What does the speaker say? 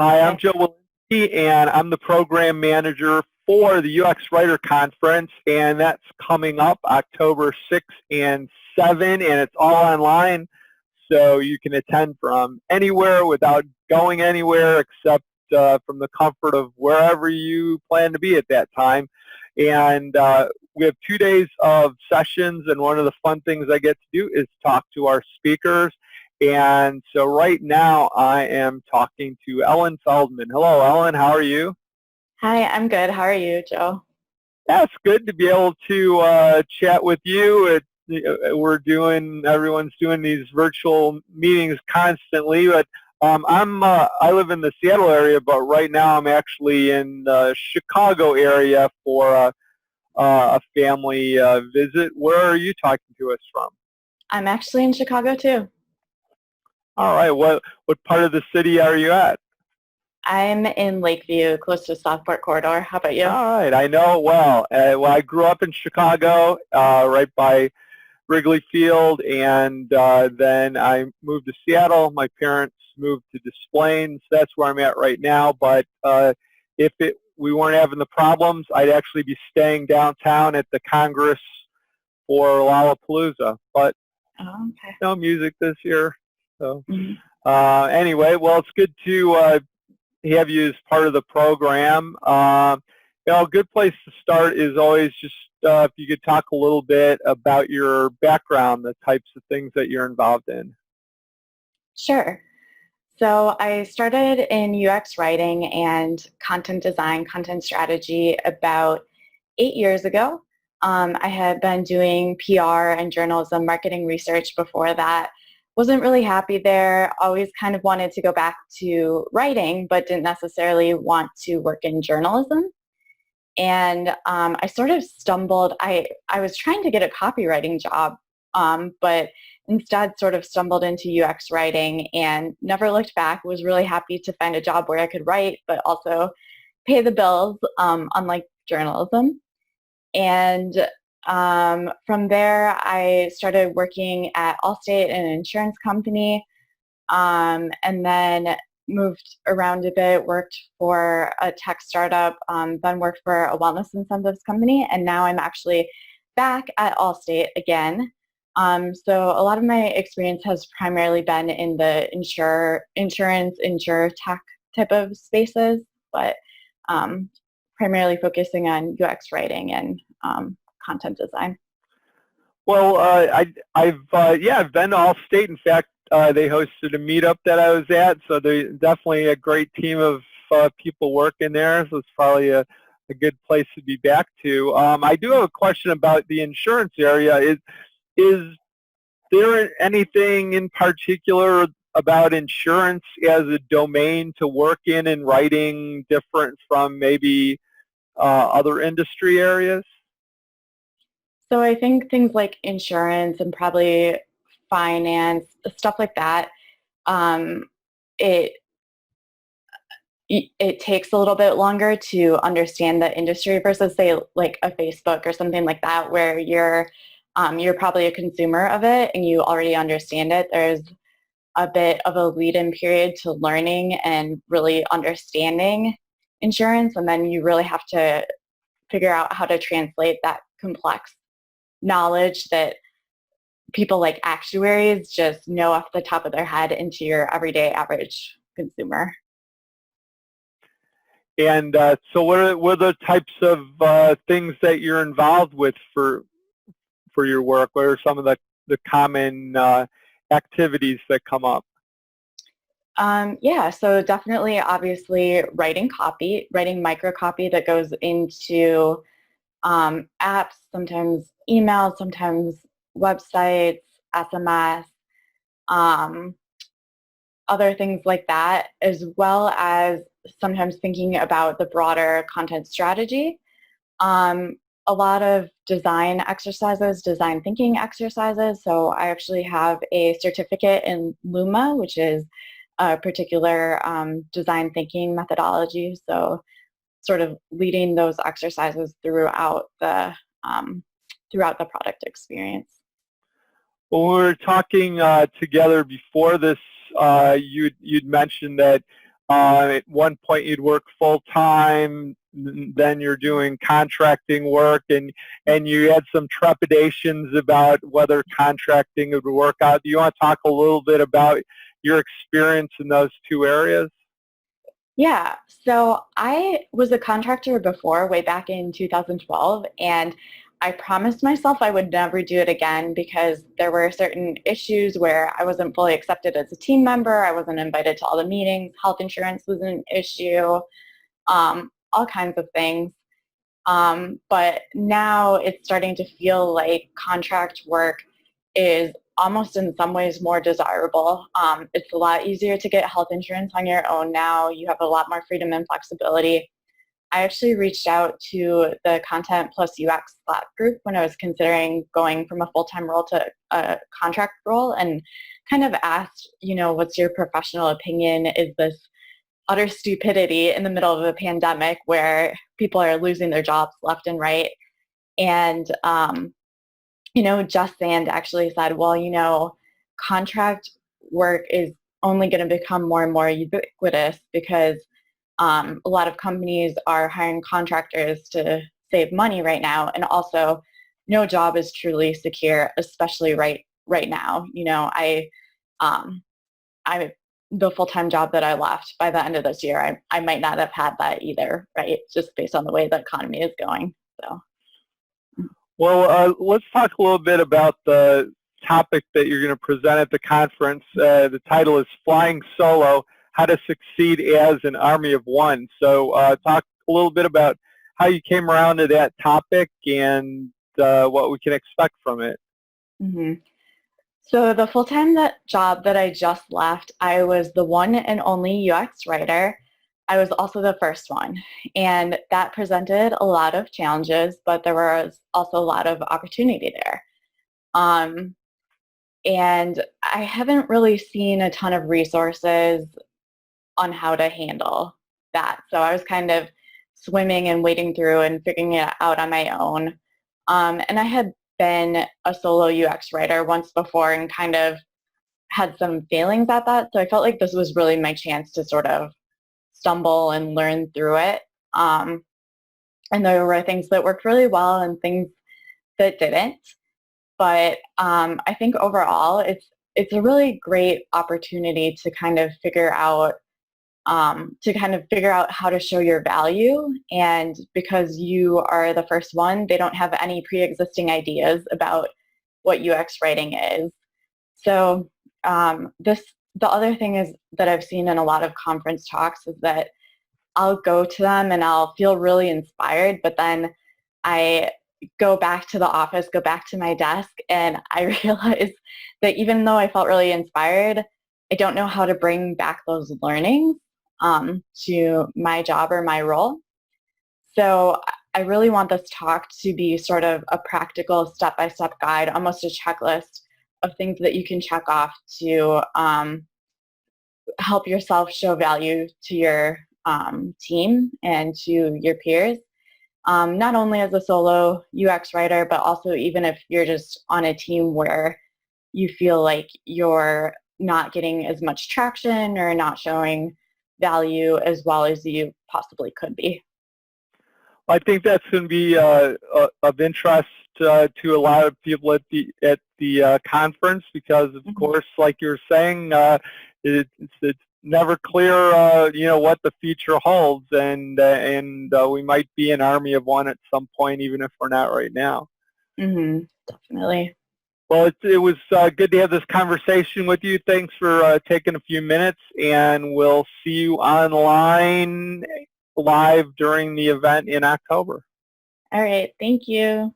Hi, I'm Hi. Joe Walensky, and I'm the program manager for the UX Writer Conference, and that's coming up October 6th and 7th, and it's all online, so you can attend from anywhere without going anywhere except from the comfort of wherever you plan to be at that time. And we have 2 days of sessions, and one of the fun things I get to do is talk to our speakers. And so right now I am talking to Ellen Feldman. Hello, Ellen. How are you? Hi, I'm good. How are you, Joe? Yeah, it's good to be able to chat with you. Everyone's doing these virtual meetings constantly, but I live in the Seattle area, but right now I'm actually in the Chicago area for a family visit. Where are you talking to us from? I'm actually in Chicago too. All right. What part of the city are you at? I'm in Lakeview, close to Southport Corridor. How about you? All right, I know it well. I grew up in Chicago, right by Wrigley Field, and then I moved to Seattle. My parents moved to Des Plaines. That's where I'm at right now. But if we weren't having the problems, I'd actually be staying downtown at the Congress for Lollapalooza. But Oh, okay. no music this year. So Mhm. anyway, well, it's good to have you as part of the program. A good place to start is always just if you could talk a little bit about your background, the types of things that you're involved in. Sure. So I started in UX writing and content design, content strategy about 8 years ago. I had been doing PR and journalism, marketing research before that. Wasn't really happy there. Always kind of wanted to go back to writing, but didn't necessarily want to work in journalism. And I sort of stumbled. I was trying to get a copywriting job, but instead sort of stumbled into UX writing and never looked back. Was really happy to find a job where I could write, but also pay the bills, unlike journalism. And from there, I started working at Allstate, an insurance company, and then moved around a bit, worked for a tech startup, then worked for a wellness incentives company, and now I'm actually back at Allstate again. So a lot of my experience has primarily been in the insurance, tech type of spaces, but primarily focusing on UX writing and content design. Well, I've been to Allstate. In fact, they hosted a meetup that I was at, so they're definitely a great team of people working there. So it's probably a good place to be back to. I do have a question about the insurance area. Is there anything in particular about insurance as a domain to work in and writing different from maybe other industry areas? So I think things like insurance and probably finance, stuff like that, um, it it takes a little bit longer to understand the industry versus say like a Facebook or something like that where you're probably a consumer of it and you already understand it. There's a bit of a lead-in period to learning and really understanding insurance, and then you really have to figure out how to translate that complex knowledge that people like actuaries just know off the top of their head into your everyday average consumer. And so what are the types of things that you're involved with for your work? What are some of the common activities that come up? Yeah, so definitely, obviously, writing copy, writing micro copy that goes into apps, sometimes emails, sometimes websites, SMS, um, other things like that, as well as sometimes thinking about the broader content strategy. Um, a lot of design exercises, design thinking exercises. So I actually have a certificate in Luma, which is a particular design thinking methodology. So sort of leading those exercises throughout the product experience. When we were talking together before this, you'd mentioned that At one point you'd work full-time, then you're doing contracting work, and you had some trepidations about whether contracting would work out. Do you want to talk a little bit about your experience in those two areas? Yeah, so I was a contractor before, way back in 2012, and I promised myself I would never do it again because there were certain issues where I wasn't fully accepted as a team member, I wasn't invited to all the meetings, health insurance was an issue, all kinds of things. But now it's starting to feel like contract work is almost in some ways more desirable. It's a lot easier to get health insurance on your own now. You have a lot more freedom and flexibility. I actually reached out to the Content Plus UX Slack group when I was considering going from a full-time role to a contract role and kind of asked, what's your professional opinion? Is this utter stupidity in the middle of a pandemic where people are losing their jobs left and right? And, Just Sand actually said, well, contract work is only going to become more and more ubiquitous because a lot of companies are hiring contractors to save money right now, and also no job is truly secure, especially right now. I the full-time job that I left by the end of this year, I might not have had that either, right? Just based on the way the economy is going. So. Well, let's talk a little bit about the topic that you're going to present at the conference. The title is Flying Solo, How to Succeed as an Army of One. So talk a little bit about how you came around to that topic and what we can expect from it. Mm-hmm. So the full-time job that I just left, I was the one and only UX writer. I was also the first one, and that presented a lot of challenges, but there was also a lot of opportunity there. And I haven't really seen a ton of resources on how to handle that. So I was kind of swimming and wading through and figuring it out on my own. And I had been a solo UX writer once before and kind of had some failings at that. So I felt like this was really my chance to sort of stumble and learn through it. And there were things that worked really well and things that didn't. But I think overall, it's a really great opportunity to kind of figure out how to show your value. And because you are the first one, they don't have any pre-existing ideas about what UX writing is. So the other thing is that I've seen in a lot of conference talks is that I'll go to them and I'll feel really inspired, but then I go back to the office, go back to my desk, and I realize that even though I felt really inspired, I don't know how to bring back those learnings to my job or my role. So I really want this talk to be sort of a practical step-by-step guide, almost a checklist of things that you can check off to help yourself show value to your team and to your peers. Not only as a solo UX writer, but also even if you're just on a team where you feel like you're not getting as much traction or not showing value as well as you possibly could be. I think that's going to be of interest to a lot of people at the conference because, of course, like you're saying, it's never clear, what the future holds, and we might be an army of one at some point, even if we're not right now. Mm-hmm. Definitely. Well, it was good to have this conversation with you. Thanks for taking a few minutes, and we'll see you online live during the event in October. All right. Thank you.